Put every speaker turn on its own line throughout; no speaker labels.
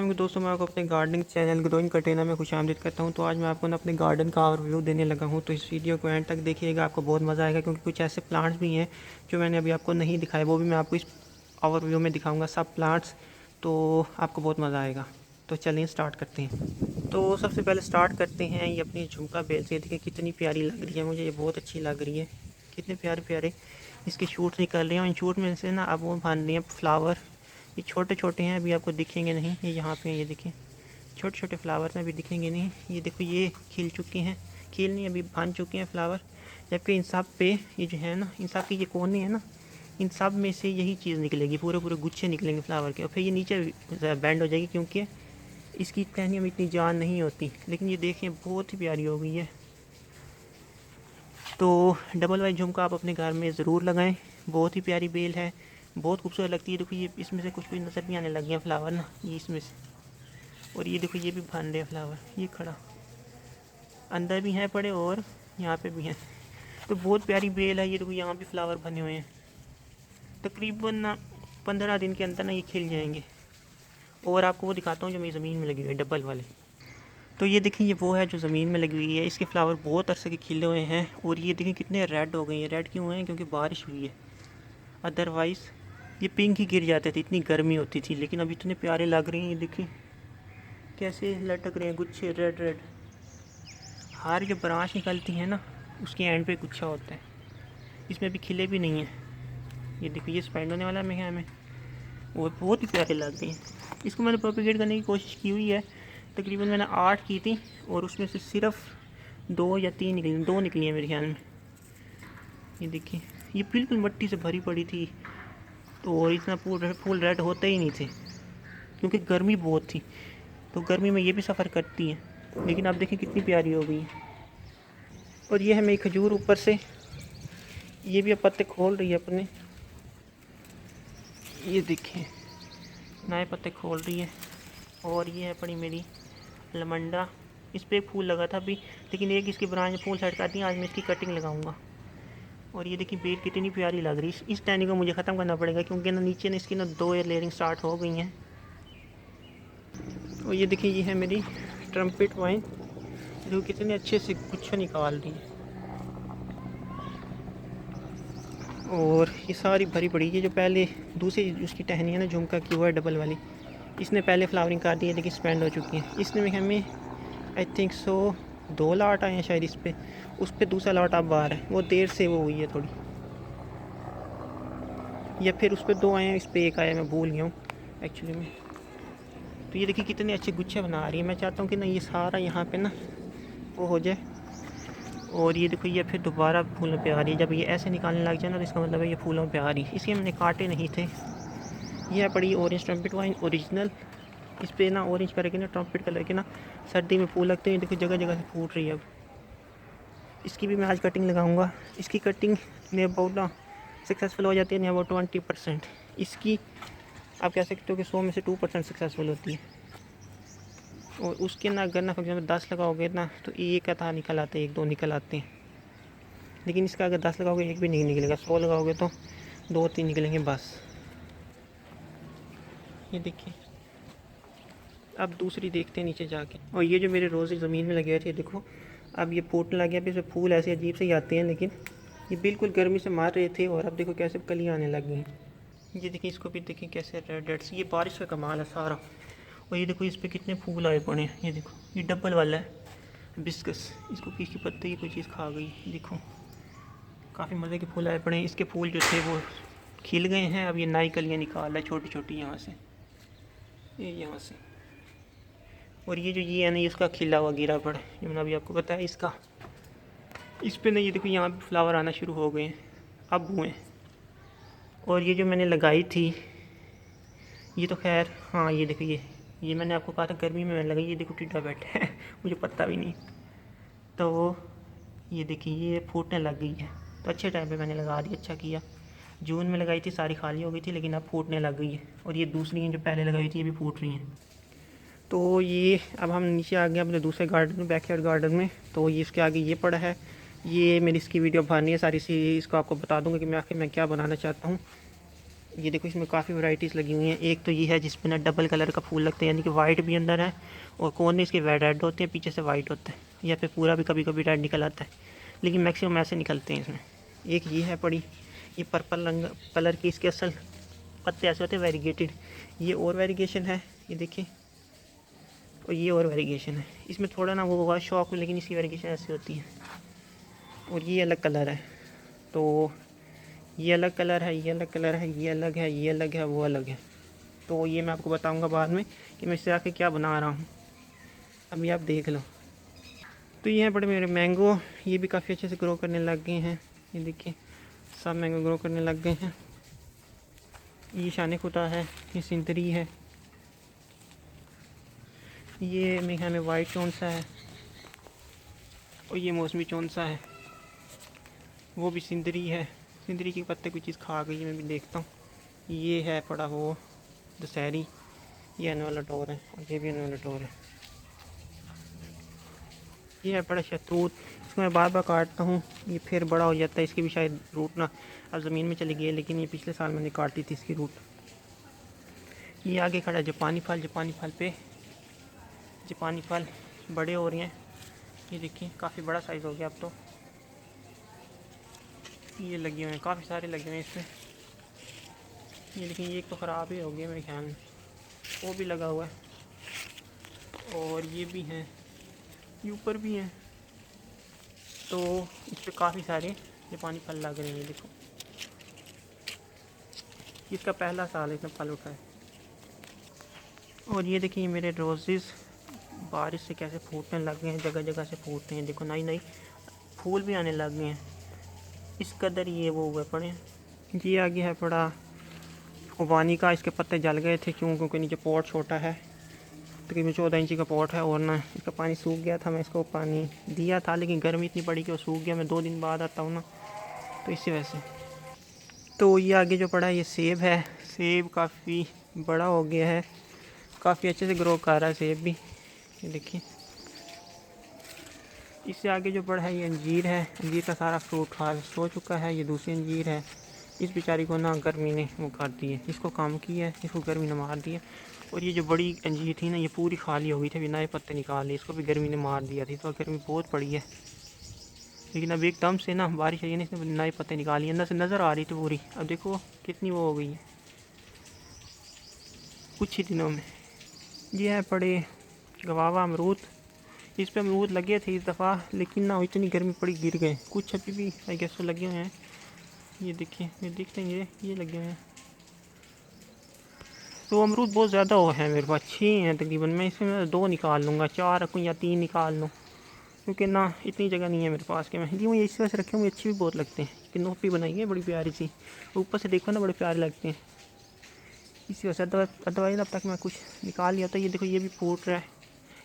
कि दोस्तों, मैं आपको अपने गार्डनिंग चैनल ग्रोइंग कंटेनर में खुशामदीद करता हूं। तो आज मैं आपको ना अपने गार्डन का ओवरव्यू देने लगा हूं। तो इस वीडियो को एंड तक देखिएगा, आपको बहुत मज़ा आएगा, क्योंकि कुछ ऐसे प्लांट्स भी हैं जो मैंने अभी आपको नहीं दिखाए, वो भी मैं आपको इस ओवरव्यू में दिखाऊंगा, सब प्लांट्स। तो आपको बहुत मज़ा आएगा। तो चलिए स्टार्ट करते हैं। तो सबसे पहले स्टार्ट करते हैं ये अपनी झुमका बेल से। देखिए कितनी प्यारी लग रही है, मुझे ये बहुत अच्छी लग रही है। कितने प्यारे प्यारे इसके शूट निकल रहे हैं। इन शूट में से ना अब वो बन रही हैं फ्लावर। ये छोटे छोटे हैं, अभी आपको दिखेंगे नहीं। ये यहाँ पे हैं, ये देखिए छोटे छोटे फ्लावर्स हैं, अभी दिखेंगे नहीं। ये देखो ये खिल चुके हैं, खिल नहीं अभी बन चुके हैं फ्लावर। जबकि इन सब पे ये जो है ना, इन सब के ये कोने हैं ना, इन सब में से यही चीज़ निकलेगी, पूरे पूरे गुच्छे निकलेंगे फ्लावर के। और फिर ये नीचे बैंड हो जाएगी, क्योंकि इसकी टहनियों में इतनी जान नहीं होती। लेकिन ये देखें बहुत ही प्यारी हो गई है। तो डबल वाइज झुमका आप अपने घर में ज़रूर लगाएं। बहुत ही प्यारी बेल है, बहुत खूबसूरत लगती है। देखो ये इसमें से कुछ नज़र भी आने लगे हैं फ्लावर ना, ये इसमें से। और ये देखो ये भी बन रहे हैं फ्लावर, ये खड़ा अंदर भी हैं पड़े और यहाँ पे भी हैं। तो बहुत प्यारी बेल है ये। देखो यहाँ भी फ्लावर बने हुए हैं। तकरीबन ना 15 दिन के अंदर ना ये खिल जाएंगे। और आपको वो दिखाता हूँ जो मेरी ज़मीन में लगी हुई है, डबल वाले। तो ये देखिए, ये वो है जो ज़मीन में लगी हुई है। इसके फ्लावर बहुत अरसे के खिले हुए हैं। और ये देखिए कितने रेड हो गए हैं। रेड क्यों हुए हैं? क्योंकि बारिश हुई है। अदरवाइज़ ये पिंक ही गिर जाते थे, इतनी गर्मी होती थी। लेकिन अब इतने प्यारे लग रहे हैं। ये देखिए कैसे लटक रहे हैं गुच्छे, रेड रेड। हर जो ब्रांच निकलती है ना, उसके एंड पे गुच्छा होता है। इसमें भी खिले भी नहीं हैं। ये देखिए ये स्पेंड होने वाला में है हमें, वो बहुत ही प्यारे लग रहे हैं। इसको मैंने प्रोपिगेट करने की कोशिश की हुई है। तकरीबन मैंने 8 की थी और उसमें से सिर्फ 2 या 3 निकली, 2 निकली हैं मेरे ख्याल में। ये देखिए ये बिल्कुल मिट्टी से भरी पड़ी थी। तो और इतना फूल रेड होते ही नहीं थे, क्योंकि गर्मी बहुत थी। तो गर्मी में ये भी सफ़र करती हैं। लेकिन आप देखिए कितनी प्यारी हो गई है। और ये है मेरी खजूर ऊपर से, ये भी अब पत्ते खोल रही है अपने। ये देखिए नए पत्ते खोल रही है। और ये है पड़ी मेरी लमंडा। इस पर एक फूल लगा था अभी, लेकिन एक इसकी ब्रांच फूल सेट कर दी। आज मैं इसकी कटिंग लगाऊंगा। और ये देखिए बेल कितनी प्यारी लग रही है। इस टहनी को मुझे ख़त्म करना पड़ेगा, क्योंकि ना नीचे ना इसकी ना 2 लेयरिंग स्टार्ट हो गई हैं। और ये देखिए ये है मेरी ट्रम्पेट वाइन, जो कितने अच्छे से गुच्छा निकाल रही है। और ये सारी भरी पड़ी है। जो पहले दूसरी उसकी टहनी है ना झुमका की, वो है डबल वाली। इसने पहले फ्लावरिंग कर दी है, लेकिन स्पेंड हो चुकी है। इसने में हमें आई थिंक सो 2 लॉट आए हैं शायद इस पर। उस पर दूसरा लॉट अब बाहर है, वो देर से वो हुई है थोड़ी। या फिर उस पर 2 आए हैं, इस पर 1 आया, मैं भूल गया हूँ एक्चुअली में। तो ये देखिए कितने अच्छे गुच्छे बना रही है। मैं चाहता हूँ कि ना ये सारा यहाँ पे ना वो हो जाए। और ये देखो ये फिर दोबारा फूलों पे आ रही है। जब ये ऐसे निकालने लग जाए ना, तो इसका मतलब है ये फूलों पे आ रही है। इसलिए मैंने काटे नहीं थे। ये है पड़ी ऑरेंज ट्रम्पेट वाइन ओरिजिनल। इस पर ना ऑरेंज करके ना ट्रम्पेट कलर के ना सर्दी में फूल लगते हैं। देखो जगह जगह से फूट रही है अब। इसकी भी मैं आज कटिंग लगाऊंगा। इसकी कटिंग में अबाउट ना सक्सेसफुल हो जाती है, नहीं अबाउट 20%। इसकी आप कह सकते हो कि 100 में से 2% सक्सेसफुल होती है। और उसके ना अगर ना फॉर एग्जाम्पल 10 लगाओगे ना, तो एक आधा निकल आते हैं, 1-2 निकल आते हैं। लेकिन इसका अगर 10 लगाओगे एक भी नहीं निकलेगा। 100 लगाओगे तो 2-3 निकलेंगे बस। ये देखिए अब दूसरी देखते हैं नीचे जाके। और ये जो मेरे रोज़ ज़मीन में लगे थे, देखो अब ये फूटने लगे। अब इसमें फूल ऐसे अजीब से ही आते हैं, लेकिन ये बिल्कुल गर्मी से मार रहे थे। और अब देखो कैसे कलियाँ आने लग गई हैं। ये देखिए इसको भी देखें कैसे रेड रेड से। ये बारिश का कमाल है सारा। और ये देखो इस पर कितने फूल आए पड़े हैं। ये देखो ये डबल वाला है बिस्कस। इसको किसी पत्ते की कोई चीज़ खा गई। देखो काफ़ी मज़े के फूल आए पड़े हैं। इसके फूल जो थे वो खिल गए हैं। अब ये नई कलियाँ निकाल रहा है छोटी छोटी, यहाँ से, ये यहाँ से। और ये जो ये है ना, ये इसका खिला हुआ गिरा पड़ा, जो मैंने अभी आपको बताया इसका। इस पे ना ये देखो यहाँ पे फ्लावर आना शुरू हो गए हैं, अब हुए। और ये जो मैंने लगाई थी, ये तो खैर हाँ, ये देखो ये मैंने आपको कहा था गर्मी में मैंने लगाई। ये देखो टिड्डा बैठा है मुझे पता भी नहीं। तो ये देखिए ये फूटने लग गई है। तो अच्छे टाइम पे मैंने लगा दी, अच्छा किया। जून में लगाई थी, सारी खाली हो गई थी, लेकिन अब फूटने लग गई है। और ये दूसरी हैं जो पहले लगाई थी, ये भी फूट रही हैं। तो ये अब हम नीचे आ गए अपने दूसरे गार्डन में, बैकयार्ड गार्डन में। तो ये इसके आगे ये पड़ा है। ये मेरी इसकी वीडियो बनानी है सारी सी, इसको आपको बता दूंगा कि मैं आखिर मैं क्या बनाना चाहता हूँ। ये देखो इसमें काफ़ी वैरायटीज़ लगी हुई हैं। एक तो ये है जिसमें ना डबल कलर का फूल लगते हैं, यानी कि वाइट भी अंदर है और कोने इसके रेड होते हैं, पीछे से वाइट होता है, या फिर पूरा भी कभी कभी रेड निकल आता है, लेकिन मैक्सिमम ऐसे निकलते हैं इसमें। एक ये है पड़ी, ये पर्पल रंग कलर की, इसके असल पत्ते ऐसे होते हैं वेरीगेटेड। ये और वेरीगेशन है, ये देखिए, और ये और वेरीगेशन है। इसमें थोड़ा ना वो होगा शौक, लेकिन इसकी वेरीगेशन ऐसी होती है। और ये अलग कलर है, तो ये अलग कलर है, ये अलग कलर है, ये अलग है, ये अलग है, वो अलग है। तो ये मैं आपको बताऊंगा बाद में कि मैं इससे आके क्या बना रहा हूँ। अभी आप देख लो। तो ये हैं बड़े मेरे मैंगो, ये भी काफ़ी अच्छे से ग्रो करने लग गए हैं। ये देखिए सब मैंगो ग्रो करने लग गए हैं। ये शान खुदा है, ये सिंतरी है, ये मेरे ख्याल में वाइट चौंसा है, और ये मौसमी चौंसा है, वो भी सिंदरी है। सिंदरी के पत्ते कोई चीज़ खा गई, मैं भी देखता हूँ। ये है पड़ा वो दशहरी, ये आने वाला टोर है, और ये भी आने वाला टोर है। ये है बड़ा शतूत, इसको मैं बार बार काटता हूँ, ये फिर बड़ा हो जाता है। इसकी भी शायद रूट ना अब ज़मीन में चली गई है, लेकिन ये पिछले साल मैंने काटी थी इसकी रूट। ये आगे खड़ा है जापानी फल, जापानी फल पे जापानी फल बड़े हो रहे हैं। ये देखिए काफ़ी बड़ा साइज़ हो गया अब तो। ये लगे हुए हैं, काफ़ी सारे लगे हुए हैं इसमें। ये लेकिन ये एक तो ख़राब ही हो गया मेरे ख्याल में, वो भी लगा हुआ है, और ये भी हैं, ये ऊपर भी हैं। तो इस पर काफ़ी सारे जापानी फल लग रहे हैं। देखो इसका पहला साल इसमें फल उठा है। और ये देखिए मेरे रोज़ेस बारिश से कैसे फूटने लग गए हैं, जगह जगह से फूटते हैं। देखो नई नई फूल भी आने लग गए हैं, इस कदर ये वो हुए पड़े हैं। ये आगे है पड़ा खुबानी का, इसके पत्ते जल गए थे क्योंकि नीचे पॉट छोटा है, तकरीबन 14 इंची का पॉट है, और ना इसका पानी सूख गया था। मैं इसको पानी दिया था, लेकिन गर्मी इतनी पड़ी कि वो सूख गया। मैं 2 दिन बाद आता हूँ ना, तो इसी वजह से। तो ये आगे जो पड़ा है ये सेब है। सेब काफ़ी बड़ा हो गया है, काफ़ी अच्छे से ग्रो कर रहा है सेब भी, ये देखिए। इससे आगे जो पड़ा है ये अंजीर है, अंजीर का सारा फ्रूट हाल सो चुका है। ये दूसरी अंजीर है, इस बेचारी को ना गर्मी ने वो कर दी है, इसको काम किया है, इसको गर्मी ने मार दिया। और ये जो बड़ी अंजीर थी ना, ये पूरी खाली हो गई थी, अभी नए पत्ते निकाल लिए, इसको भी गर्मी ने मार दिया थी। तो गर्मी बहुत पड़ी है, लेकिन अब एकदम से ना बारिश आई है, इसने नए पत्ते निकाल लिए, अंदर से नज़र आ रही थी पूरी। अब देखो कितनी वो हो गई है कुछ ही दिनों में। ये है पड़े गवावा अमरूद, इस पे अमरूद लगे थे इस दफ़ा, लेकिन ना इतनी गर्मी पड़ी गिर गए। कुछ अभी भी आई गेस तो लगे हुए हैं, ये देखिए, ये दिखते हैं, ये लगे हुए हैं। तो अमरूद बहुत ज़्यादा हो है मेरे पास, 6 हैं तकरीबन। मैं इसमें 2 निकाल लूँगा, 4 रखूँ या 3 निकाल लूँ, क्योंकि ना इतनी जगह नहीं है मेरे पास कि मैं जी मुझे इस वजह से रखे हुए अच्छी भी बहुत लगते हैं कि नोपी बनाई है बड़ी प्यारी सी, ऊपर से देखो ना बड़े प्यारे लगते हैं। इसी वजह से अदरवाइज़ अब तक मैं कुछ निकाल लिया था। ये देखो ये भी फूट रहा है,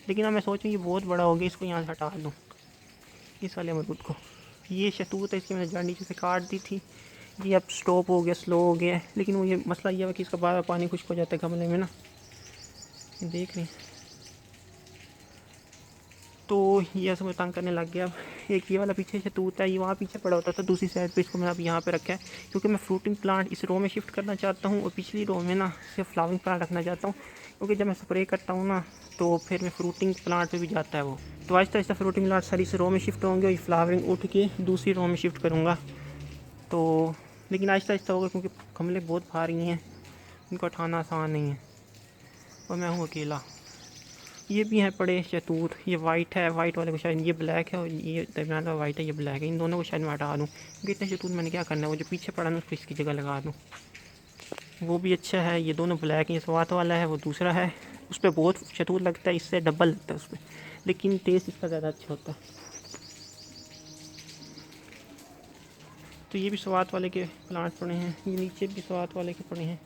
लेकिन अब मैं सोचूँ ये बहुत बड़ा हो गया, इसको यहाँ से हटा दूँ इस वाले अमरूद को। ये शतूत है, इसकी मैंने जड़ नीचे से काट दी थी, ये अब स्टॉप हो गया, स्लो हो गया है। लेकिन वो ये मसला ये है कि इसका बार बार पानी खुश्क हो जाता है गमले में ना, ये देख रहे हैं। तो ये ऐसा मुझे तंग करने लग गया। अब एक ये वाला पीछे शतूत है, ये वहाँ पीछे पड़ा होता था दूसरी साइड पे, इसको मैंने अब यहाँ पे रखा है क्योंकि मैं फ्रूटिंग प्लांट इस रो में शिफ्ट करना चाहता हूँ, और पिछली रो में ना सिर्फ फ्लावरिंग प्लांट रखना चाहता हूँ, क्योंकि जब मैं स्प्रे करता हूँ ना तो फिर मैं फ्रूटिंग प्लांट पे भी जाता है वो। तो आहिस्ता आहिस्ता फ्रूटिंग प्लांट सारी इस रो में शिफ्ट होंगे, और फ्लावरिंग उठ के दूसरी रो में शिफ्ट करूँगा। तो लेकिन आहिस्ता आहिस्ता होगा, क्योंकि गमले बहुत भारी हैं, इनको उठाना आसान नहीं है, और मैं हूँ अकेला। ये भी हैं पड़े शतूत, ये वाइट है, वाइट वाले को शायद, ये ब्लैक है, और ये दरमियान वाला वाइट है, ये ब्लैक है। इन दोनों को शायद मैं हटा दूँ, क्योंकि इतने शतूत मैंने क्या करना है, वो जो पीछे पड़ा ना उसको इसकी जगह लगा दूँ। वो भी अच्छा है, ये दोनों ब्लैक हैं। ये स्वाद वाला है, वो दूसरा है, उस पर बहुत शतूत लगता है, इससे डबल लगता है उस पर, लेकिन टेस्ट इसका ज़्यादा अच्छा होता है। तो ये भी स्वाद वाले के प्लांट पड़े हैं, ये नीचे भी स्वाद वाले के पड़े हैं,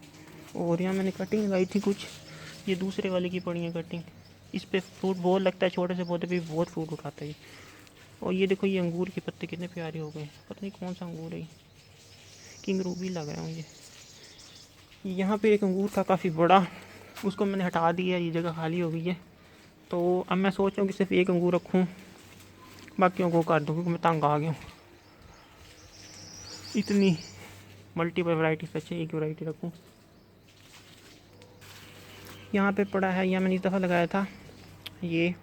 और यहाँ मैंने कटिंग लगाई थी कुछ, ये दूसरे वाले की पड़ी है कटिंग। इस पे फ्रूट बहुत लगता है, छोटे से पौधे पे बहुत फ्रूट उठाता है ये। और ये देखो ये अंगूर के पत्ते कितने प्यारे हो गए, पता नहीं कौन सा अंगूर है ये, किंग रूबी लग रहा है मुझे। यहाँ पे एक अंगूर था काफ़ी बड़ा, उसको मैंने हटा दिया, ये जगह खाली हो गई है। तो अब मैं सोच रहा हूँ कि सिर्फ एक अंगूर रखूँ, बाकियों को कर दूँ, क्योंकि मैं तंग आ गया हूँ इतनी मल्टीपल वैरायटी से अच्छा एक वैरायटी रखूँ। यहाँ पे पड़ा है, यह मैंने इस दफ़ा लगाया था, ये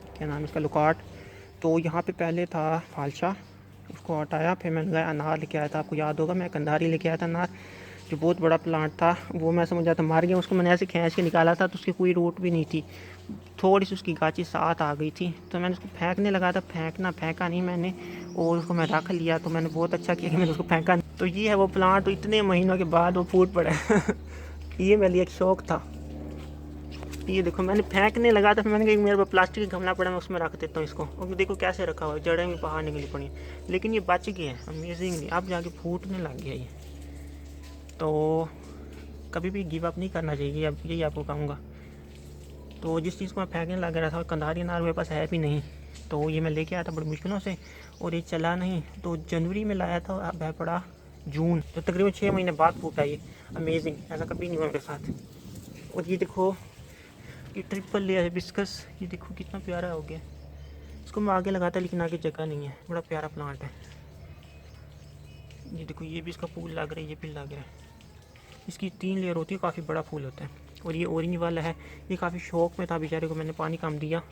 क्या नाम है इसका, लुकाट। तो यहाँ पे पहले था फालशा, उसको हटाया, फिर मैंने लगाया अनार लेके आया था। आपको याद होगा मैं कंधारी लेके आया था अनार, जो बहुत बड़ा प्लांट था, वो मैं समझ आता मार गया। उसको मैंने ऐसे खींच के निकाला था तो उसकी कोई रूट भी नहीं थी, थोड़ी सी उसकी गाची साथ आ गई थी। तो मैंने उसको फेंकने लगा था, फेंका नहीं मैंने, और उसको मैं रख लिया। तो मैंने बहुत अच्छा किया कि मैंने उसको फेंका नहीं। तो ये है वो प्लांट, तो इतने महीनों के बाद वो फूट पड़ा है ये मेरे लिए एक शौक़ था। ये देखो मैंने फेंकने लगा था, फिर मैंने कहा मेरे पास प्लास्टिक का गमला पड़ा, मैं उसमें रख देता हूँ इसको। और देखो कैसे रखा हुआ है, जड़ें भी बाहर निकली पड़ी, लेकिन ये बच गए हैं अमेजिंगली। अब जाके फूटने लग गया ये। तो कभी भी गिव अप नहीं करना चाहिए, अब यही आपको कहूँगा। तो जिस चीज़ को मैं फेंकने लग रहा था, कंधारी अनार मेरे पास है भी नहीं, तो ये मैं लेके आया था बड़ी मुश्किलों से, और ये चला नहीं। तो जनवरी में लाया था, अब है पड़ा जून, तो तकरीबन 6 महीने बाद फूटा ये। अमेजिंग, ऐसा कभी नहीं हुआ मेरे साथ। और ये देखो ये ट्रिपल लेयर हिबिस्कस, ये देखो कितना प्यारा हो गया। इसको मैं आगे लगाता लेकिन आगे जगह नहीं है, बड़ा प्यारा प्लांट है। ये देखो ये भी इसका फूल लग रहा है, ये भी लग रहा है। इसकी 3 लेयर होती है, काफ़ी बड़ा फूल होता है। और ये ऑरेंज वाला है, ये काफ़ी शौक में था बेचारे को, मैंने पानी कम दिया।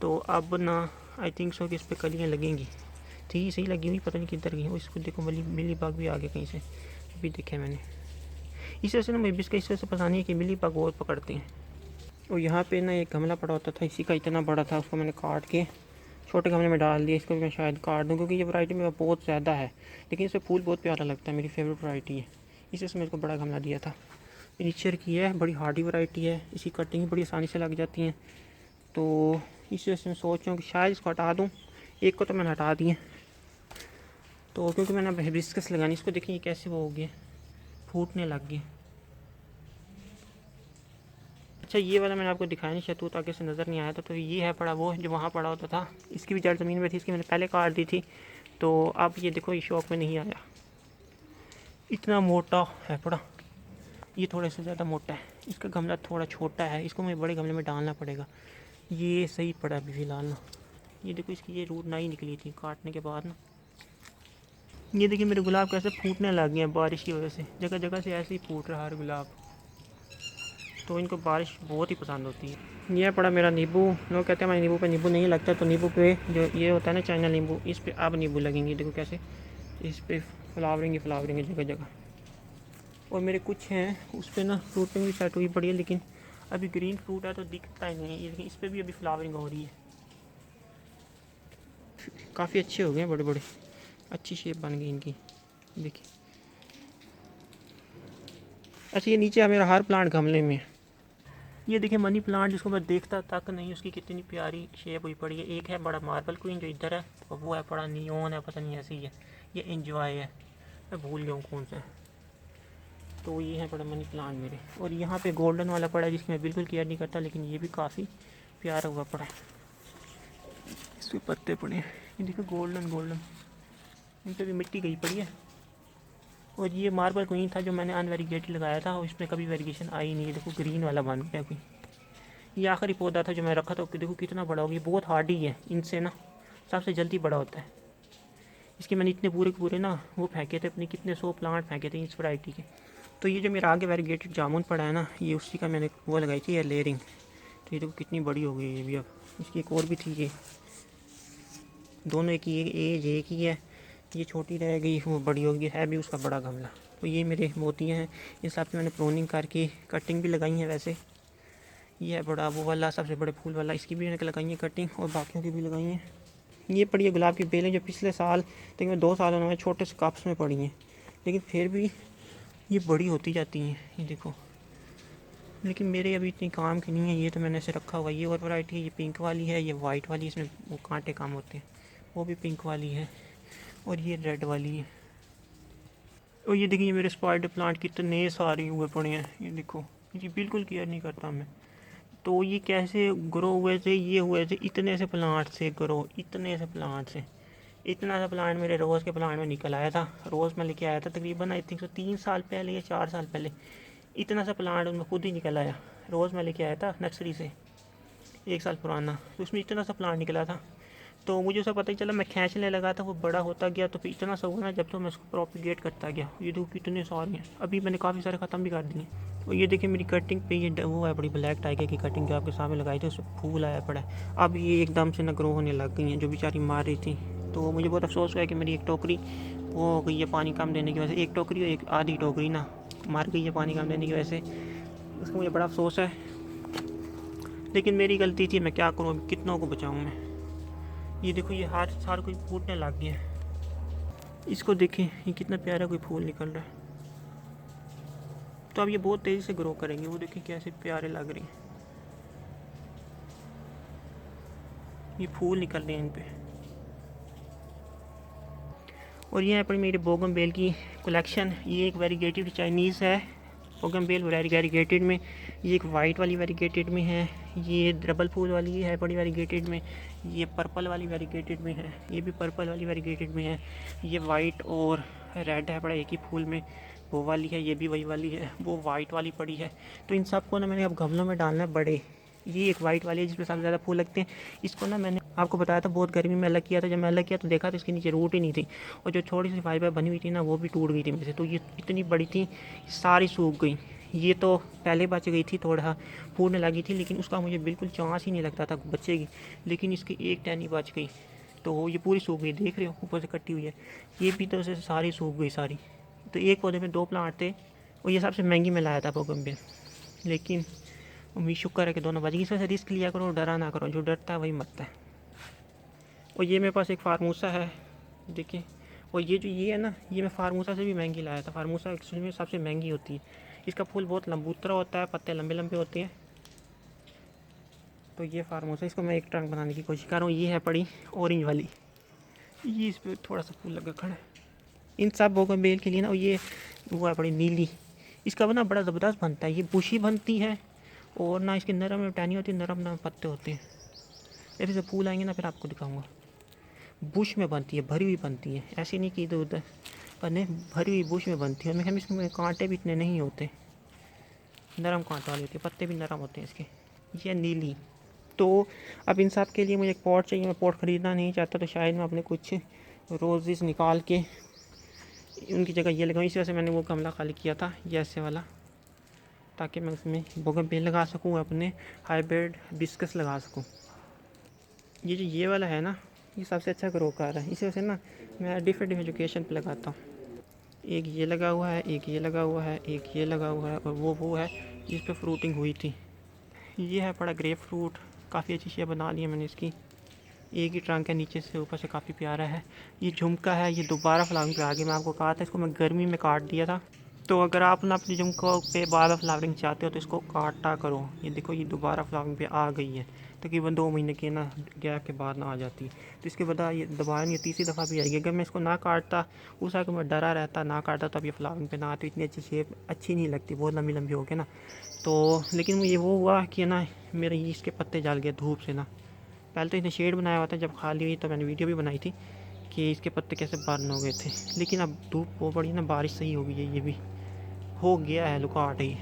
तो अब ना आई थिंक सो कि इस पर कलियाँ लगेंगी। थी सही लगी हुई, पता नहीं किधर गई। और इसको देखो मिली बाग भी आ गया कहीं से, अभी देखा मैंने। इस वजह से ना मैं इसका इस वजह से पता नहीं है कि मिली बाग और पकड़ते हैं। और यहाँ पे ना एक गमला पड़ा होता था, इसी का इतना बड़ा था, उसको मैंने काट के छोटे गमले में डाल दिया। इसको भी मैं शायद काट दूँ, क्योंकि ये वैरायटी मेरा बहुत ज़्यादा है, लेकिन इसमें फूल बहुत प्यारा लगता है, मेरी फेवरेट वैरायटी है। इसी से मेरे को बड़ा गमला दिया था। मिनीचर की है, बड़ी हार्डी वैरायटी है, इसकी कटिंग बड़ी आसानी से लग जाती हैं। तो इस वजह से मैं सोच रहा हूँ कि शायद इसको हटा दूँ। एक को तो मैंने हटा दिए, तो क्योंकि मैंने अब हिबिस्कस लगानी। इसको देखिए कैसे वो हो गया, फूटने लग गए। अच्छा ये वाला मैंने आपको दिखाया नहीं, शहतूत आगे से नज़र नहीं आया था। तो ये है पड़ा वो जो वहाँ पड़ा होता था, इसकी भी जड़ ज़मीन में थी, इसकी मैंने पहले काट दी थी। तो अब ये देखो ये शौक में नहीं आया, इतना मोटा है पड़ा। ये थोड़े से ज़्यादा मोटा है, इसका गमला थोड़ा छोटा है, इसको मुझे बड़े गमले में डालना पड़ेगा। ये सही पड़ा अभी फ़िलहाल ना। ये देखो इसकी ये रूट नहीं निकली थी काटने के बाद ना। ये देखिए मेरे गुलाब कैसे फूटने लग गए हैं बारिश की वजह से, जगह जगह से ऐसे ही फूट रहा है गुलाब। तो इनको बारिश बहुत ही पसंद होती है। यह पड़ा मेरा नींबू। लोग कहते हैं हमारे नींबू पे नींबू नहीं लगता, तो नींबू पे जो ये होता है ना चाइना नींबू, इस पे अब नींबू लगेंगे। देखो कैसे इस पर फ्लावरिंग है जगह जगह। और मेरे कुछ हैं उस पर ना फ्रूटिंग भी सेट हुई पड़ी है, लेकिन अभी ग्रीन फ्रूट है तो दिखता ही नहीं है। लेकिन इस पर भी अभी फ्लावरिंग हो रही है, काफ़ी अच्छे हो गए, बड़े बड़े अच्छी शेप बन गई इनकी, देखिए। अच्छा ये नीचे मेरा हर प्लांट गमले में। ये देखिए मनी प्लांट, जिसको मैं देखता तक नहीं, उसकी कितनी प्यारी शेप हुई पड़ी है। एक है बड़ा मार्बल क्वीन जो इधर है, और वो है बड़ा नियोन है, पता नहीं ऐसी है। ये एंजॉय है, मैं भूल गया हूँ कौन सा है। तो ये है बड़ा मनी प्लांट मेरे। और यहाँ पे गोल्डन वाला पड़ा है, जिसकी मैं बिल्कुल केयर नहीं करता, लेकिन ये भी काफ़ी प्यारा हुआ पड़ा है। इस पर पत्ते पड़े हैं, ये देखो गोल्डन गोल्डन, इन पर भी मिट्टी गई पड़ी है। और ये मार्बल क्वीन था जो मैंने अनवेरीगेटेड लगाया था, और इसमें कभी वेरीगेशन आई नहीं है। देखो ग्रीन वाला बन गया कोई। ये आखिरी पौधा था जो मैं रखा था, देखो कितना बड़ा हो गया। बहुत हार्डी है, इनसे ना सबसे जल्दी बड़ा होता है। इसके मैंने इतने पूरे पूरे ना वो फेंके थे, अपने कितने 100 प्लांट फेंके थे इस वैरायटी के। तो ये जो मेरा आगे वेरीगेटेड जामुन पड़ा है ना, ये उसी का मैंने वो लगाई थी, ये लेयरिंग। तो ये देखो कितनी बड़ी हो गई है ये भी। अब इसकी एक और भी थी, ये दोनों एक ही एज एक ही है। ये छोटी रह गई, वो बड़ी होगी, है भी उसका बड़ा गमला। तो ये मेरे मोतियाँ हैं, इस हिसाब से मैंने प्रोनिंग करके कटिंग भी लगाई है। वैसे ये है बड़ा वो वाला सबसे बड़े फूल वाला, इसकी भी मैंने लगाई है कटिंग, और बाकियों की भी लगाई हैं। ये पड़ी है गुलाब की बेलें, जो पिछले साल तकरीबन 2 सालों में छोटे से कप्स में पड़ी हैं, लेकिन फिर भी ये बड़ी होती जाती हैं। ये देखो, लेकिन मेरे अभी इतनी काम की नहीं है। ये तो मैंने ऐसे रखा हुआ है। ये और वैरायटी है, ये पिंक वाली है, ये वाइट वाली, इसमें वो कांटे कम होते हैं, वो भी पिंक वाली है। और ये रेड वाली है। और ये देखिए मेरे स्पाइडर प्लांट कितने सारे हुए पड़े हैं, ये देखो। ये बिल्कुल केयर नहीं करता मैं। तो ये कैसे ग्रो हुए थे, ये हुए थे इतने से प्लांट से ग्रो, इतने से प्लांट से। इतना सा प्लांट मेरे रोज़ के प्लांट में निकल आया था। रोज़ में लेके आया था तकरीबन आई थिंक 3 साल पहले या 4 साल पहले। इतना सा प्लांट उनमें खुद ही निकल आया। रोज़ में लेके आया था नर्सरी से, 1 साल पुराना, तो उसमें इतना सा प्लांट निकला था। तो मुझे उसका पता ही चला, मैं खींचने लगा था, वो बड़ा होता गया, तो फिर इतना सा हुआ ना, जब तो मैं उसको प्रोपिगेट करता गया। ये देखो कितने सारे हैं, अभी मैंने काफ़ी सारे ख़त्म भी कर दिए। और ये देखिए मेरी कटिंग पे ये वो है बड़ी ब्लैक टाइगर की कटिंग जो आपके सामने लगाई थी, उसमें फूल आया पड़ा है। अब ये एकदम से ना ग्रो होने लग गई हैं, जो बेचारी मार रही थी। तो मुझे बहुत अफसोस हुआ है कि मेरी एक टोकरी वो हो गई है पानी कम देने की वजह से। एक टोकरी और एक आधी टोकरी ना मर गई है पानी कम देने की वजह से, उसका मुझे बड़ा अफसोस है। लेकिन मेरी गलती थी, मैं क्या करूँ, अभी कितनों को बचाऊँ मैं। ये देखो ये हाथ सार कोई फूटने लग गया है। इसको देखें, ये कितना प्यारा कोई फूल निकल रहा है। तो अब ये बहुत तेज़ी से ग्रो करेंगे, वो देखिए कैसे प्यारे लग रही हैं, ये फूल निकल रहे हैं इन पे। और ये है पर मेरे बोगनवेल की कलेक्शन। ये एक वेरीगेटेड चाइनीज़ है बोगनवेल वेरीगेटेड में। ये एक वाइट वाली वेरीगेटेड में है, ये डबल फूल वाली है बड़ी वेरीगेटेड में, ये पर्पल वाली वेरीगेटेड में है, ये भी पर्पल वाली वेरीगेटेड में है, ये वाइट और रेड है बड़ा एक ही फूल में, वो वाली है, ये भी वही वाली है, वो वाइट वाली पड़ी है। तो इन सबको ना मैंने अब गमलों में डालना है बड़े। ये एक वाइट वाली है जिसमें सबसे ज़्यादा फूल लगते हैं। इसको ना मैंने आपको बताया था बहुत गर्मी में अलग किया था, जब मैं अलग किया तो देखा तो इसके नीचे रूट ही नहीं थी, और जो छोटी सी फाइबर बनी हुई थी ना वो भी टूट गई थी मेरे से। तो ये इतनी बड़ी थी, सारी सूख गई। ये तो पहले बच गई थी, थोड़ा फूटने लगी थी, लेकिन उसका मुझे बिल्कुल चांस ही नहीं लगता था बचेगी, लेकिन इसकी एक टहनी बच गई। तो ये पूरी सूख गई, देख रहे हो ऊपर से कटी हुई है, ये भी तो से सारी सूख गई सारी। तो एक पौधे में 2 प्लांट थे, और ये सबसे महंगी में लाया था बोगनवेल, लेकिन उम्मीद शुक्र है कि दोनों बच गई। इसमें से रिस्क लिया करो, डरा ना करो, जो डरता है वही मरता है। और ये मेरे पास एक फार्मूसा है, देखिए। और ये जो ये है ना, ये मैं फार्मूसा से भी महंगी लाया था। फार्मूसा एक्चुअली में सबसे महंगी होती है, इसका फूल बहुत लंबूतरा होता है, पत्ते लंबे लंबे होते हैं। तो ये फार्मूसा, इसको मैं एक ट्रंक बनाने की कोशिश कर रहा हूँ। ये है पड़ी ऑरेंज वाली, ये इस पर थोड़ा सा फूल लगा खड़ा है इन सब बोगनवेल के लिए ना। और ये वो है बड़ी नीली, इसका ना बड़ा ज़बरदस्त बनता है, ये बुशी बनती है, और ना इसके नरम टहनी होती है, नरम नरम पत्ते होते हैं। ऐसे से फूल आएंगे ना फिर आपको दिखाऊंगा। बुश में बनती है, भरी हुई बनती है, ऐसी नहीं कि इधर उधर बने, भरी हुई बुश में बनती है। मैं इसमें कांटे भी इतने नहीं होते, नरम कांटे वाली होती है, पत्ते भी नरम होते हैं इसके। ये नीली। तो अब इन सब के लिए मुझे एक पॉट चाहिए, मैं पॉट ख़रीदना नहीं चाहता, तो शायद मैं अपने कुछ रोजेस निकाल के उनकी जगह ये लगाऊँ। इस वजह से मैंने वो गमला खाली किया था, ये ऐसे वाला, ताकि मैं उसमें बोगनवेल लगा सकूँ, अपने हाइब्रिड बिस्कस लगा सकूँ। ये जो ये वाला है ना, ये सबसे अच्छा ग्रो कर रहा है, इसी वजह से ना मैं डिफरेंट एजुकेशन पे लगाता हूँ। एक ये लगा हुआ है, एक ये लगा हुआ है, एक ये लगा हुआ है, और वो है जिस पे फ्रूटिंग हुई थी। ये है बड़ा ग्रेप फ्रूट, काफ़ी अच्छी शेप बना ली है मैंने इसकी। एक ही ट्रंक है, नीचे से ऊपर से काफ़ी प्यारा है। ये झुमका है, ये दोबारा फ्लावरिंग पे आ गया। मैं आपको कहा था इसको मैं गर्मी में काट दिया था। तो अगर आप ना अपनी झुमका पे बार फ्लावरिंग चाहते हो तो इसको काटा करो। ये देखो ये दोबारा फ्लावरिंग पे आ गई है, तकरीबन 2 महीने के ना गैप के बाद ना आ जाती। तो इसके बाद ये दोबारा ये तीसरी दफ़ा भी आएगी। अगर मैं इसको ना काटता, उस आगे मैं डरा रहता, ना काटता, तब ये फ्लावरिंग पे ना आती। इतनी अच्छी शेप अच्छी नहीं लगती, बहुत लंबी लंबी हो गई ना। तो लेकिन ये वो हुआ कि ना मेरे ये इसके पत्ते जल गए धूप से ना। पहले तो इसने शेड बनाया हुआ था, जब खाली हुई तो मैंने वीडियो भी बनाई थी कि इसके पत्ते कैसे बर्न हो गए थे। लेकिन अब धूप बहुत बड़ी ना, बारिश सही हो गई है, ये भी हो गया है लुकाट ही।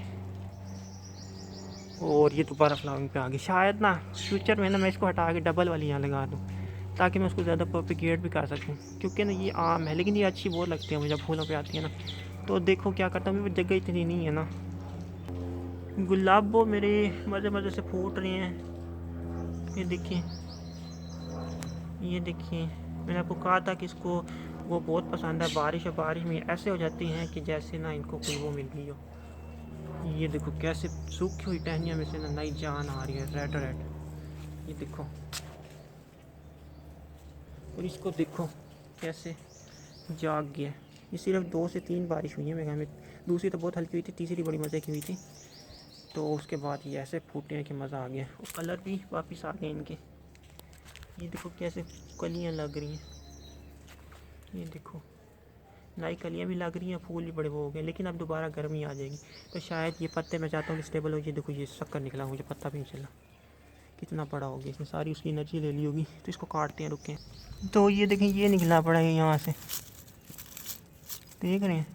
और ये दोबारा फ्लावरिंग पे आ गई। शायद ना फ्यूचर में ना मैं इसको हटा के डबल वाली यहाँ लगा दूँ, ताकि मैं उसको ज़्यादा प्रोपिगेट भी कर सकूँ। क्योंकि ना ये आम है, लेकिन ये अच्छी बहुत लगती है मुझे जब फूलों पे आती है ना। तो देखो क्या करता हूँ, मेरी जगह इतनी नहीं है ना। गुलाबो मेरे मज़े मज़े से फूट रहे हैं, ये देखिए, ये देखिए। मैंने आपको कहा था कि इसको वो बहुत पसंद है। बारिश और बारिश में ऐसे हो जाती हैं कि जैसे ना इनको कोई वो मिल गई हो। ये देखो कैसे सूखी हुई टहनियों में से ना नई जान आ रही है, रेड रेड। ये देखो, और इसको देखो कैसे जाग गया। ये सिर्फ 2 से 3 बारिश हुई है मेरे घर में, दूसरी तो बहुत हल्की हुई थी, तीसरी बड़ी मज़े की हुई थी। तो उसके बाद ये ऐसे फूटे हैं कि मज़ा आ गया, और कलर भी वापस आ गए इनके। ये देखो कैसे कलियाँ लग रही हैं, ये देखो नई कलियाँ भी लग रही हैं, फूल भी बड़े वो हो गए। लेकिन अब दोबारा गर्मी आ जाएगी, तो शायद ये पत्ते मैं चाहता हूँ कि स्टेबल हो। ये देखो ये शक्कर निकला, मुझे पता भी नहीं चला कितना बड़ा हो गया, इसने सारी उसकी एनर्जी ले ली होगी। तो इसको काटते हैं, रुकें। तो ये देखें ये निकला पड़ा है यहाँ से, देख रहे हैं,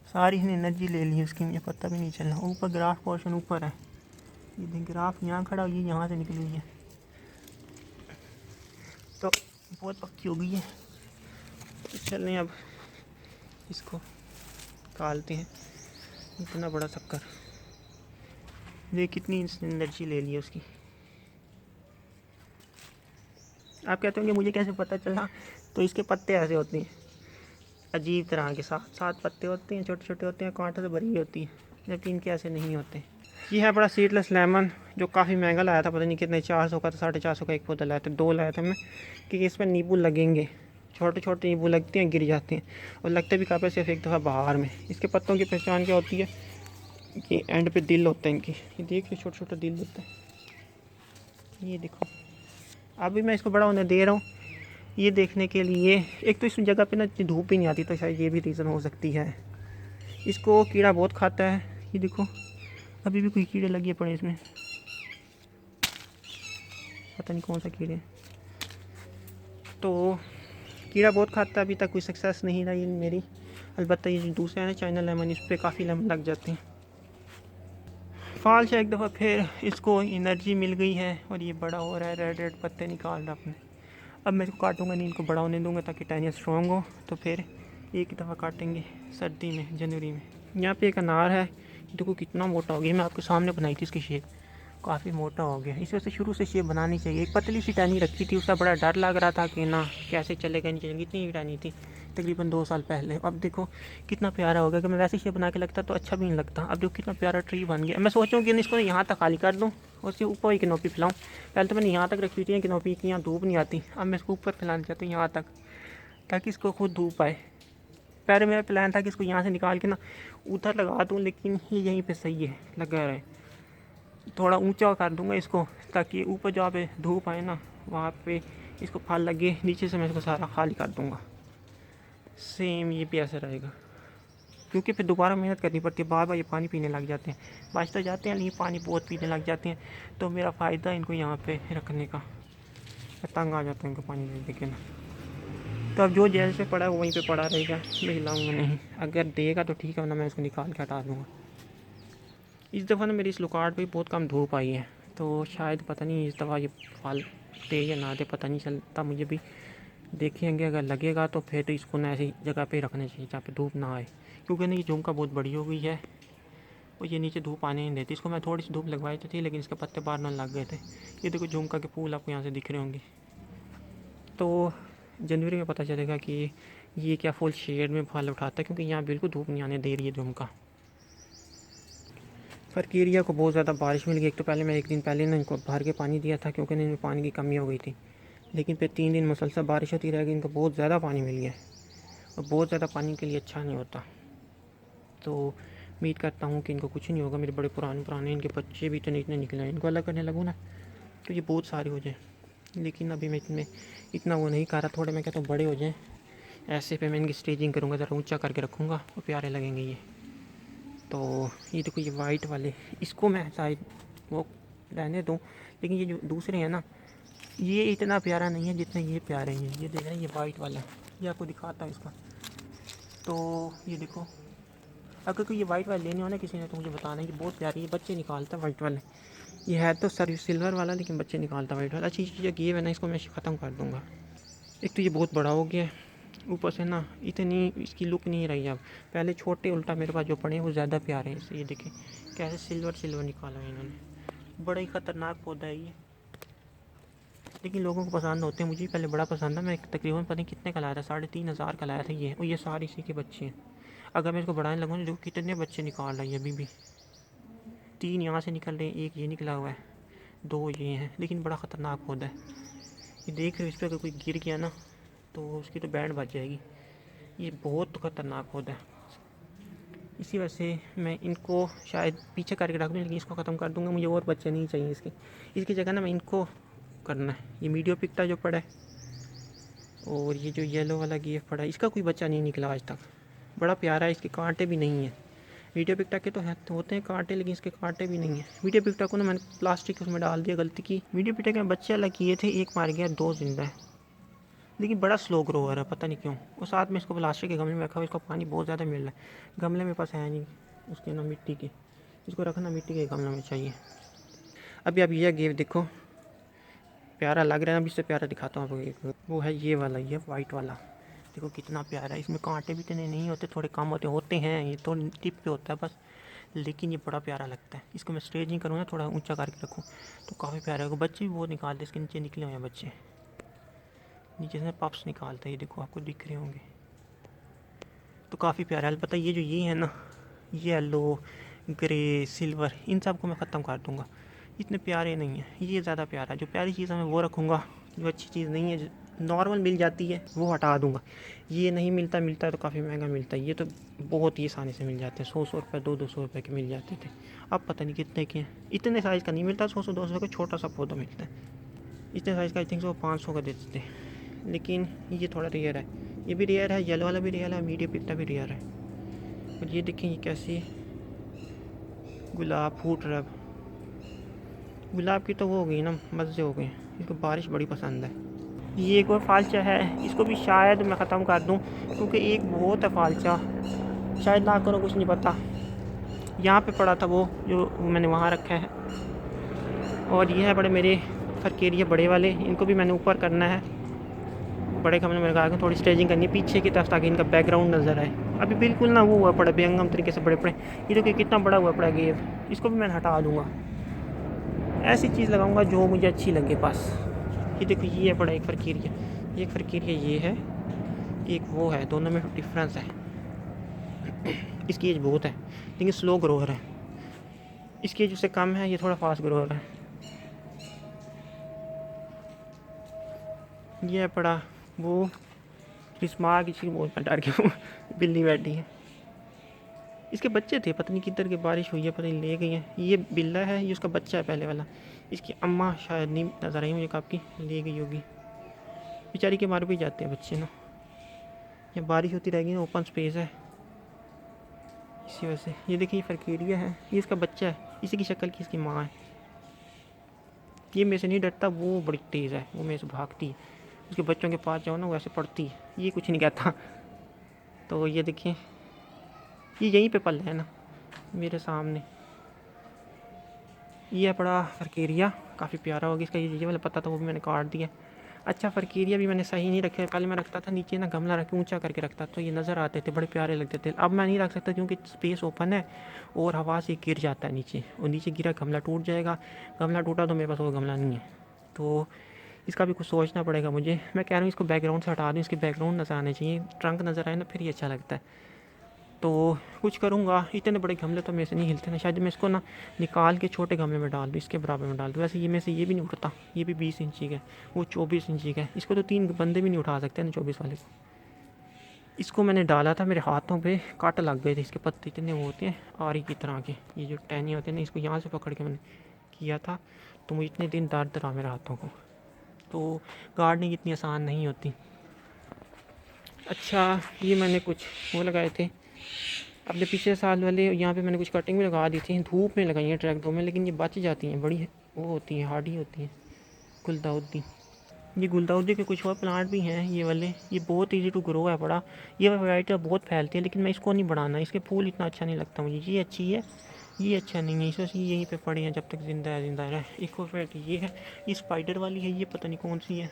सारी इसने एनर्जी ले ली उसकी, मुझे पता भी नहीं चला। ऊपर ग्राफ पोर्शन ऊपर है, ये देख ग्राफ यहाँ खड़ा हुई है, यहाँ से निकली हुई है। तो बहुत पक्की हो गई है, तो चलें अब इसको निकालते हैं। इतना बड़ा शक्कर, देख कितनी एनर्जी ले ली है उसकी। आप कहते होंगे मुझे कैसे पता चला, तो इसके पत्ते ऐसे होते हैं अजीब तरह के, सात सात पत्ते होते हैं, छोटे छोटे होते हैं, कांटों से भरी होती है, जबकि इनके ऐसे नहीं होते। ये है बड़ा सीडलेस लेमन, जो काफ़ी महंगा लाया था, पता नहीं कितने, 400 का, तो 450 का एक पौधा लाया था, 2 लाया था मैं, क्योंकि इस पर नींबू लगेंगे, छोटे छोटे नींबू लगते हैं, गिर जाते हैं, और लगते भी काफ़ी सिर्फ एक दफ़ा बाहर में। इसके पत्तों की पहचान क्या होती है कि एंड पे दिल होते हैं इनकी, ये देख लो छोटे छोटे दिल होते हैं, ये देखो। अभी मैं इसको बड़ा होने दे रहा हूँ ये देखने के लिए। एक तो इस जगह पे ना इतनी धूप ही नहीं आती, तो शायद ये भी रीज़न हो सकती है। इसको कीड़ा बहुत खाता है, ये देखो अभी भी कोई कीड़े लगे पड़े इसमें, पता नहीं कौन सा कीड़े। तो कीड़ा बहुत खाता है, अभी तक कोई सक्सेस नहीं रही मेरी। अलबत्ता ये जो दूसरे हैं ना चाइना लेमन, इस पर काफ़ी लेमन लग जाते हैं। फाल से एक दफ़ा फिर इसको एनर्जी मिल गई है और ये बड़ा हो रहा है, रेड रेड पत्ते निकाल रहा अपने। अब मैं इसको काटूंगा नहीं, इनको बड़ा होने दूंगा ताकि टहनियाँ स्ट्रॉन्ग हो, तो फिर एक दफ़ा काटेंगे सर्दी में, जनवरी में। यहाँ पे एक अनार है, देखो कितना मोटा हो गया, मैं आपके सामने बनाई थी इसकी शेप, काफ़ी मोटा हो गया। इस वजह से शुरू से शेप बनानी चाहिए। एक पतली सी टहनी रखी थी, उसका बड़ा डर लग रहा था कि ना कैसे चलेगा नहीं चलेगी, इतनी ही टहनी थी तकरीबन 2 साल पहले। अब देखो कितना प्यारा हो गया, कि मैं वैसे शेप बना के लगता तो अच्छा भी नहीं लगता। अब देखो कितना प्यारा ट्री बन गया। मैं सोचूँ कि इसको यहाँ तक खाली कर दूँ और उसके ऊपर ही कैनोपी फैलाऊँ। पहले तो मैंने यहाँ तक रखी थी कैनोपी की, यहाँ धूप नहीं आती, अब मैं इसको ऊपर फैलाना चाहता हूँ यहाँ तक, ताकि इसको खुद धूप आए। पहले मेरा प्लान था कि इसको यहाँ से निकाल के ना उधर लगा दूँ, लेकिन ये यहीं पे सही है लगा रहा है। थोड़ा ऊंचा कर दूंगा इसको, ताकि ऊपर जहाँ पे धूप आए ना वहाँ पे इसको फल लगे, नीचे से मैं इसको सारा खाली कर दूंगा। सेम ये भी ऐसा रहेगा, क्योंकि फिर दोबारा मेहनत करनी पड़ती है, बार बार ये पानी पीने लग जाते हैं। बच तो जाते हैं लेकिन पानी बहुत पीने लग जाते हैं, तो मेरा फ़ायदा इनको यहाँ पे रखने का। मैं तंग आ जाता हूँ इनको पानी दे के ना। तो अब जो जैसे पड़ा है वो वहीं पे पड़ा रहेगा, मैं हिलाऊंगा नहीं। अगर देगा तो ठीक है, वरना मैं इसको निकाल के हटा दूँगा। इस दफ़ा ना मेरी इस लुकाट पे बहुत कम धूप आई है, तो शायद पता नहीं इस दफ़ा ये फल दे या ना दे, पता नहीं चलता मुझे भी। देखेंगे, अगर लगेगा तो फिर तो इसको ना ऐसी जगह पे रखना चाहिए जहाँ पे धूप ना आए, क्योंकि ना ये झुमका बहुत बड़ी हो गई है और ये नीचे धूप आने नहीं देती। इसको मैं थोड़ी सी धूप लगवाई तो थी, लेकिन इसके पत्ते बाहर ना लग गए थे। ये देखो झुमका के फूल आपको यहाँ से दिख रहे होंगे। तो जनवरी में पता चलेगा कि ये क्या फुल शेड में फल उठाता है, क्योंकि यहाँ बिल्कुल धूप नहीं आने दे रही है झुमका। फरकेरिया को बहुत ज़्यादा बारिश मिल गई। एक तो पहले मैं एक दिन पहले ना इनको भर के पानी दिया था, क्योंकि इनमें पानी की कमी हो गई थी, लेकिन फिर 3 दिन मुसलसल बारिश होती रहेगी, इनको बहुत ज़्यादा पानी मिल गया। और बहुत ज़्यादा पानी के लिए अच्छा नहीं होता। तो उम्मीद करता हूँ कि इनको कुछ नहीं होगा। मेरे बड़े पुराने इनके बच्चे भी इतने इतने निकले हैं, इनको अलग करने लगूँ ना तो ये बहुत सारे हो जाए, लेकिन अभी मैं इतने इतना वो नहीं कर रहा। थोड़े मैं कहता हूँ बड़े हो जाएँ, ऐसे पे मैं इनकी स्टेजिंग करूँगा, ज़रा ऊँचा करके रखूँगा और प्यारे लगेंगे ये। तो ये देखो ये वाइट वाले, इसको मैं शायद वो रहने दूँ, लेकिन ये जो दूसरे हैं ना ये इतना प्यारा नहीं है जितने ये प्यारे हैं। ये देख रहे हैं ये वाइट वाला, ये आपको दिखाता है इसका। तो ये देखो, अगर कोई ये वाइट वाले लेने हो ना किसी ने, तो मुझे बताना है कि बहुत प्यारी, ये बच्चे निकालता है वाइट वाले। ये है तो सर सिल्वर वाला, लेकिन बच्चे निकालता वाइट वाला। अच्छी चीज़ ये है ना, इसको मैं ख़त्म कर दूँगा। एक तो ये बहुत बड़ा हो गया है, ऊपर से ना इतनी इसकी लुक नहीं रही अब। पहले छोटे उल्टा मेरे पास जो पड़े हैं वो ज़्यादा प्यारे हैं। ये देखें कैसे सिल्वर सिल्वर निकाला है इन्होंने। बड़ा ही ख़तरनाक पौधा है ये, लेकिन लोगों को पसंद होते हैं। मुझे पहले बड़ा पसंद था, मैं तकरीबन पता नहीं कितने का लाया था, 3,500 का लाया था ये। और ये सारे इसी के बच्चे हैं। अगर मैं इसको बढ़ाने लगूँ तो कितने बच्चे निकाल रहा है ये अभी भी। 3 यहाँ से निकल रहे हैं, एक ये निकला हुआ है, 2 ये हैं, लेकिन बड़ा ख़तरनाक पौधा है। ये देख रहे हो, इस पर अगर कोई गिर गया ना तो उसकी तो बैंड बच जाएगी। ये बहुत ख़तरनाक पौधा है, इसी वजह से मैं इनको शायद पीछे करके रख दूँ, लेकिन इसको ख़त्म कर दूँगा। मुझे और बच्चे नहीं चाहिए इसकी जगह ना मैं इनको करना है। ये मीडियो पिक्टा जो पड़ा है और ये जो येलो वाला गिफ्ट पड़ा है, इसका कोई बच्चा नहीं निकला आज तक। बड़ा प्यारा है, इसके कांटे भी नहीं हैं। मीडियो पिक्टा के तो होते हैं कांटे, लेकिन इसके कांटे भी नहीं हैं। मीडियो पिक्टा को ना मैंने प्लास्टिक उसमें डाल दिया, गलती की। मीडियो पिक्टा के बच्चे अलग किए थे, एक मार गया, 2 जिंदा है, लेकिन बड़ा स्लो ग्रो हो रहा है, पता नहीं क्यों। और साथ में इसको प्लास्टिक के गमले में रखा हुआ, इसको पानी बहुत ज़्यादा मिल रहा है। गमले मेरे पास है नहीं उसके ना मिट्टी के, इसको रखना मिट्टी के गमले में चाहिए। अभी आप ये गेव देखो, प्यारा लग रहा है। अभी इससे प्यारा दिखाता हूँ आपको एक, वो है ये वाला, ये वाइट वाला। देखो कितना प्यारा है। इसमें कांटे भी इतने नहीं होते, थोड़े कम होते हैं, ये तो टिप पे होता है बस, लेकिन ये बड़ा प्यारा लगता है। इसको मैं स्टेजिंग करूँ ना, थोड़ा ऊंचा करके रखूँ तो काफ़ी प्यारा है। बच्चे भी बहुत निकालते हैं, इसके नीचे निकले हुए हैं बच्चे, नीचे से पप्स निकालते हैं, ये देखो आपको दिख रहे होंगे। तो काफ़ी प्यारा है। अलबत्ता ये जो ये है ना, ये येलो, ग्रे, सिल्वर, इन सब को मैं ख़त्म कर दूँगा, इतने प्यारे नहीं हैं। ये ज़्यादा प्यारा है। जो प्यारी चीज़ है मैं वो रखूँगा, जो अच्छी चीज़ नहीं है, जो नॉर्मल मिल जाती है वो हटा दूँगा। ये नहीं मिलता है तो काफ़ी महंगा मिलता है। ये तो बहुत ही आसानी से मिल जाते हैं, 100 रुपये, 200 रुपये के मिल जाते थे। अब पता नहीं कितने के हैं। इतने साइज़ का नहीं मिलता, 100-200 का छोटा सा पौधा मिलता है। इतने साइज़ का आई थिंक 500 का देते थे, लेकिन ये थोड़ा रेयर है। ये भी रेयर है, येलो वाला भी रेयर है, मीडियम पित्ता भी रेयर है। और ये देखें, ये कैसी गुलाब फूट रहा है। गुलाब की तो वो हो गई ना, मज़े हो गए। इसको बारिश बड़ी पसंद है। ये एक और फालचा है, इसको भी शायद मैं ख़त्म कर दूं, क्योंकि एक बहुत है फालचा, शायद ना करो, कुछ नहीं पता। यहाँ पे पड़ा था वो, जो मैंने वहाँ रखा है। और ये है बड़े मेरे फरकेरिया बड़े वाले, इनको भी मैंने ऊपर करना है। बड़े गमले में लगा के थोड़ी स्टेजिंग करनी है पीछे की तरफ, ताकि इनका बैकग्राउंड नज़र आए। अभी बिल्कुल ना वो हुआ पड़ा बेहंगम तरीके से बड़े पड़े। ये देखिए कितना बड़ा हुआ पड़ा गेव, इसको भी मैं हटा दूँगा। ऐसी चीज़ लगाऊंगा जो मुझे अच्छी लगे बस। ये देखो, ये है बड़ा एक फरकेरिया, एक फरकेरिया ये है, एक वो है, दोनों में डिफरेंस है। इसकी एज बहुत है लेकिन स्लो ग्रोअर है, इसकी एज उससे कम है, ये थोड़ा फास्ट ग्रोअर है। ये है बड़ा वो, स्मार्ट किसी बहुत डर के बिल्ली बैठी है। इसके बच्चे थे, पता नहीं किधर की बारिश हुई है, पता नहीं ले गई है। ये बिल्ला है, ये उसका बच्चा है पहले वाला। इसकी अम्मा शायद नहीं नज़र आई मुझे, कब की ले गई होगी। बेचारी के मार भी जाते हैं बच्चे ना, ये बारिश होती रहेगी ना, ओपन स्पेस है इसी वजह से। ये देखिए, ये फरकेरिया है, ये इसका बच्चा है, इसी की शक्ल की इसकी माँ है। ये मेरे से नहीं डरता, वो बड़ी तेज़ है, वो मेरे से भागती है। उसके बच्चों के पास जाओ ना, वो ऐसे पड़ती है, ये कुछ नहीं कहता। तो ये देखिए, ये यहीं पे पल है ना मेरे सामने। ये है बड़ा फरकेरिया, काफ़ी प्यारा होगा। इसका ये वाला पत्ता था वो भी मैंने काट दिया। अच्छा, फरकेरिया भी मैंने सही नहीं रखे, पहले मैं रखता था नीचे ना, गमला रख के ऊंचा करके रखता, तो ये नज़र आते थे, बड़े प्यारे लगते थे। अब मैं नहीं रख सकता क्योंकि स्पेस ओपन है और हवा से गिर जाता है नीचे, और नीचे गिरा गमला टूट जाएगा। गमला टूटा तो मेरे पास वो गमला नहीं है, तो इसका भी कुछ सोचना पड़ेगा मुझे। मैं कह रहा हूँ इसको बैकग्राउंड से हटा दूँ, इसके बैकग्राउंड नज़र आने चाहिए, ट्रंक नज़र आए ना, फिर ही अच्छा लगता है। तो कुछ करूँगा। इतने बड़े गमले तो मेरे से नहीं हिलते ना, शायद मैं इसको ना निकाल के छोटे गमले में डाल दूँ, इसके बराबर में डाल दूँ। वैसे ये में से ये भी नहीं उठता, ये भी 20 इंची का है, वो 24 इंची का है। इसको तो 3 बंदे भी नहीं उठा सकते ना, 24 वाले को। इसको मैंने डाला था, मेरे हाथों पे कांटे लग गए थे, इसके पत्ते इतने वो होते हैं आरी की तरह के, ये जो टहनी होते हैं ना, इसको यहाँ से पकड़ के मैंने किया था, तो मुझे इतने दिन दर्द रहा मेरे हाथों को। तो गार्डनिंग इतनी आसान नहीं होती। अच्छा, ये मैंने कुछ वो लगाए थे अपने पिछले साल वाले, यहाँ पे मैंने कुछ कटिंग भी लगा दी थी, धूप में लगाई है ट्रैक दो में, लेकिन ये बच जाती हैं, बड़ी वो होती हैं, हार्डी होती हैं। गुलदाउदी, ये गुलदाउदी के कुछ और प्लांट भी हैं, ये वाले, ये बहुत इजी टू ग्रो है बड़ा। ये वैरायटी बहुत फैलती है, लेकिन मैं इसको नहीं बढ़ाना, इसके फूल इतना अच्छा नहीं लगता मुझे। ये अच्छी है, ये अच्छा नहीं है, इस वजह से यहीं पे पड़े हैं जब तक ज़िंदा है, ज़िंदा रहे। एक और वैरायटी ये है, ये स्पाइडर वाली है, ये पता नहीं कौन सी है,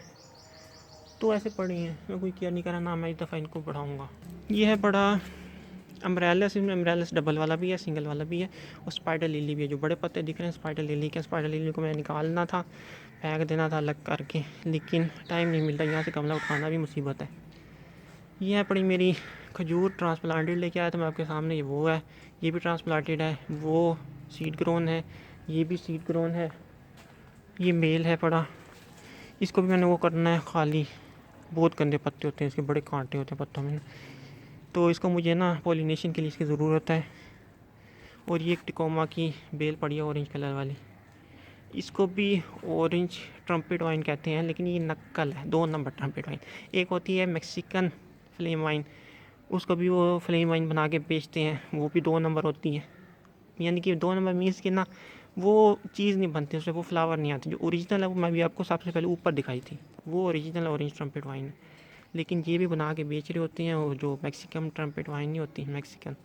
तो ऐसे पड़ी हैं, मैं कोई केयर नहीं कर रहा ना, मैं इस दफ़ा इनको बढ़ाऊँगा। ये है बड़ा अम्ब्रेलस, इसमें अम्ब्रेलस डबल वाला भी है, सिंगल वाला भी है, और स्पाइडर लिली भी है। जो बड़े पत्ते दिख रहे हैं स्पाइडर लिली के, स्पाइडर लिली को मैं निकालना था, फेंक देना था अलग करके, लेकिन टाइम नहीं मिलता, यहाँ से गमला उठाना भी मुसीबत है। ये है पड़ी मेरी खजूर ट्रांसप्लांटेड लेके आया था मैं आपके सामने, ये वो है, ये भी ट्रांसप्लांटेड है, वो सीड ग्रोन है, ये भी सीड ग्रोन है। ये मेल है पड़ा, इसको भी मैंने वो करना है खाली, बहुत गंदे पत्ते होते हैं इसके, बड़े कांटे होते हैं पत्तों में, तो इसको मुझे ना पॉलिनेशन के लिए इसकी ज़रूरत है। और ये एक टिकोमा की बेल पड़ी है ऑरेंज कलर वाली, इसको भी ऑरेंज ट्रम्पेट वाइन कहते हैं, लेकिन ये नक्कल है, 2 नंबर ट्रम्पेट वाइन। एक होती है मैक्सिकन फ्लेम वाइन, उसको भी वो फ्लेम वाइन बना के बेचते हैं, वो भी 2 नंबर होती है। यानी कि 2 नंबर मीन्स कि ना वो चीज़ नहीं बनती उससे, वो फ्लावर नहीं आती। जो ओरिजिनल है वो मैं भी आपको सबसे पहले ऊपर दिखाई थी, वो ओरिजिनल ऑरेंज ट्रम्पेट वाइन है। लेकिन ये भी बना के बेच रहे होते हैं, और जो मैक्सिकन ट्रम्पेट वाइन नहीं होती मैक्सिकन,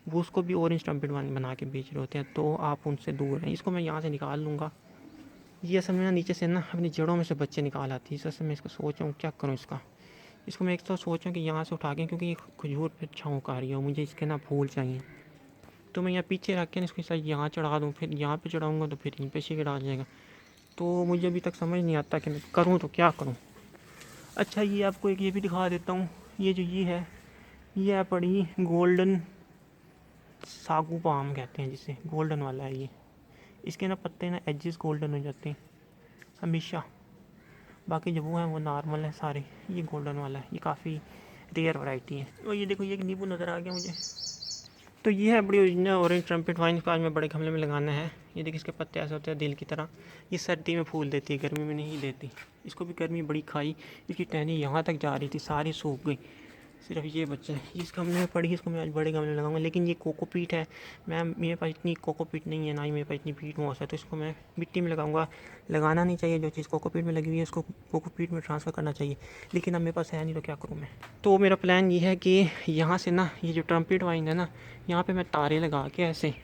वो उसको भी ऑरेंज ट्रम्पेट वाइन बना के बेच रहे होते हैं, तो आप उनसे दूर हैं। इसको मैं यहाँ से निकाल लूँगा, ये असल में ना नीचे से ना अपनी जड़ों में से बच्चे निकाल आती है। इस वजह मैं इसको सोच रहा हूँ क्या करूँ इसको मैं एक तो सोच रहा हूँ कि यहाँ से उठा के, क्योंकि ये खजूर पे छाँव आ रही है और मुझे इसके ना फूल चाहिए, तो मैं यहाँ पीछे रख के ना इसको शायद यहाँ चढ़ा दूँ, फिर यहाँ पे चढ़ाऊँगा तो फिर इन पे शेड आ जाएगा। तो मुझे अभी तक समझ नहीं आता कि मैं करूँ तो क्या करूँ। अच्छा, ये आपको एक ये भी दिखा देता हूँ। ये जो ये है पड़ी गोल्डन सागू पाम कहते हैं जिसे, गोल्डन वाला है ये। इसके ना पत्ते ना एजेस गोल्डन हो जाते हैं हमेशा। बाकी जो वो हैं वो नॉर्मल है सारे, ये गोल्डन वाला है, ये काफ़ी रेयर वैरायटी है। और ये देखो, ये एक नींबू नज़र आ गया मुझे। तो ये है बड़ी ओरिजिनल ऑरेंज ट्रम्पेट वाइन, इसको आज मैं बड़े गमले में लगाना है। ये देखिए इसके पत्ते ऐसे होते हैं दिल की तरह। ये सर्दी में फूल देती है, गर्मी में नहीं देती। इसको भी गर्मी बड़ी खाई, इसकी टहनी यहाँ तक जा रही थी, सारी सूख गई। सिर्फ ये बच्चा है, इस गमले में पड़ी, इसको मैं आज बड़े गमले में लगाऊंगा। लेकिन ये कोकोपीट है, मेरे पास इतनी कोकोपीट नहीं है, ना ही मेरे पास इतनी पीट मोस है, तो इसको मैं मिट्टी में लगाऊंगा। लगाना नहीं चाहिए, जो चीज़ कोकोपीट में लगी हुई है उसको कोकोपीट में ट्रांसफ़र करना चाहिए, लेकिन अब मेरे पास है नहीं तो क्या करूँ मैं। तो मेरा प्लान ये है कि यहाँ से ना ये जो ट्रम्पेट वाइन है ना, यहाँ पर मैं तारे लगा के ऐसे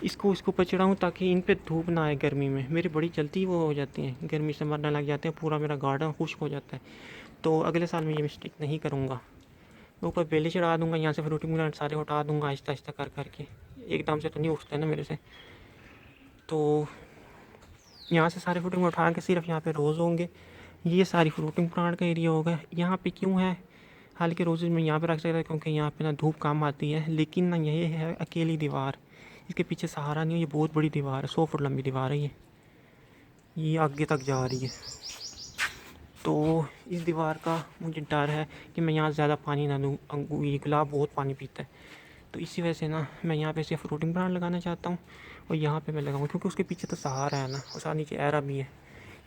इसको ऊपर चढ़ाऊँ ताकि इन पे धूप ना आए गर्मी में। मेरी बड़ी जल्दी वो हो जाती हैं, गर्मी से मरने लग जाते हैं, पूरा मेरा गार्डन खुश्क हो जाता है। तो अगले साल मैं ये मिस्टेक नहीं करूँगा। ऊपर बेले चढ़ा दूँगा, यहाँ से फ्रूटिंग प्लांट सारे उठा दूँगा आहिस्ता आहिस्ता कर करके। एकदम से तो नहीं उठते ना मेरे से, तो यहाँ से सारे फ्रूटिंग उठा के सिर्फ यहाँ पे रोज़ होंगे। ये सारी फ्रूटिंग प्लांट का एरिया होगा। यहाँ पे क्यों है, हालांकि रोज़ेज में यहाँ पे रख सकता है क्योंकि यहाँ पे ना धूप कम आती है, लेकिन ना ये है अकेली दीवार, इसके पीछे सहारा नहीं है। ये बहुत बड़ी दीवार है, 100 फुट लंबी दीवार है ये आगे तक जा रही है। तो इस दीवार का मुझे डर है कि मैं यहाँ ज़्यादा पानी ना दूँ। ये गुलाब बहुत पानी पीता है, तो इसी वजह से ना मैं यहाँ पे सिर्फ फ्रूटिंग प्लांट लगाना चाहता हूँ और यहाँ पे मैं लगाऊँ, क्योंकि उसके पीछे तो सहारा है ना, और साथ नीचे एरा भी है।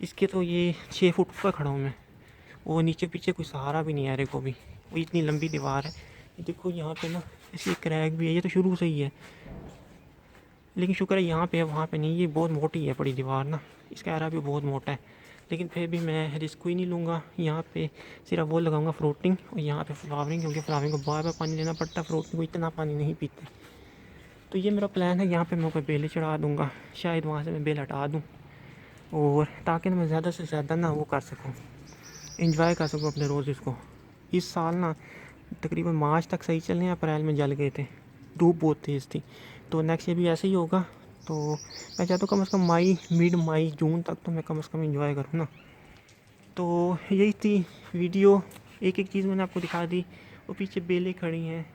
इसके तो ये 6 फुट पर खड़ा हूँ मैं, वो नीचे पीछे कोई सहारा भी नहीं है एरे को भी, वो इतनी लंबी दीवार है। ये देखो यहाँ पे ना ऐसी क्रैक भी है, ये तो शुरू से ही है, लेकिन शुक्र है यहाँ पे है, वहाँ पे नहीं। ये बहुत मोटी है बड़ी दीवार ना, इसका एरा भी बहुत मोटा है, लेकिन फिर भी मैं रिस्क ही नहीं लूँगा। यहाँ पे सिर्फ वो लगाऊंगा फ्रूटिंग, और यहाँ पे फ्लावरिंग, क्योंकि फ्लावरिंग को बार बार पानी देना पड़ता है, फ्रूटिंग को इतना पानी नहीं पीते। तो ये मेरा प्लान है, यहाँ पे मैं कोई बेलें चढ़ा दूँगा, शायद वहाँ से मैं बेल हटा दूँ, और ताकि मैं ज़्यादा से ज़्यादा ना वो कर सकूँ, इंजॉय कर सकूँ अपने रोज़ इसको। इस साल ना तकरीबन मार्च तक सही चलने, अप्रैल में जल गए थे, धूप बहुत तेज़ थी। तो नेक्स्ट ईयर भी ऐसे ही होगा। तो मैं चाहता हूँ कम से कम मिड मई जून तक तो मैं कम से कम इंजॉय करूँ ना। तो यही थी वीडियो, एक एक चीज़ मैंने आपको दिखा दी। वो पीछे बेलें खड़ी हैं,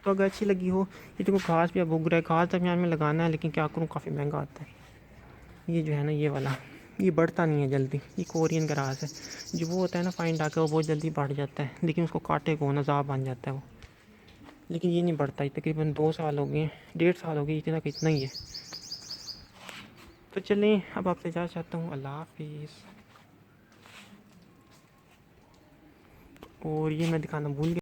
तो अगर अच्छी लगी हो। ये देखो घास भी अब उग रहा है, घास दरमियान में लगाना है, लेकिन क्या करूँ काफ़ी महंगा आता है। ये जो है ना ये वाला, ये बढ़ता नहीं है जल्दी, ये कोरियन ग्रास है। जो वो होता है ना फाइन डाके, वो बहुत जल्दी बढ़ जाता है, लेकिन उसको काटे को ना ज़ाब बन जाता है वो, लेकिन ये नहीं बढ़ता। ये तकरीबन 2 साल हो गए, 1.5 साल हो गए, इतना कितना ही है। तो चलें, अब आपसे इजाज़त चाहता हूँ, अल्लाह हाफिज़। और ये मैं दिखाना भूल गया।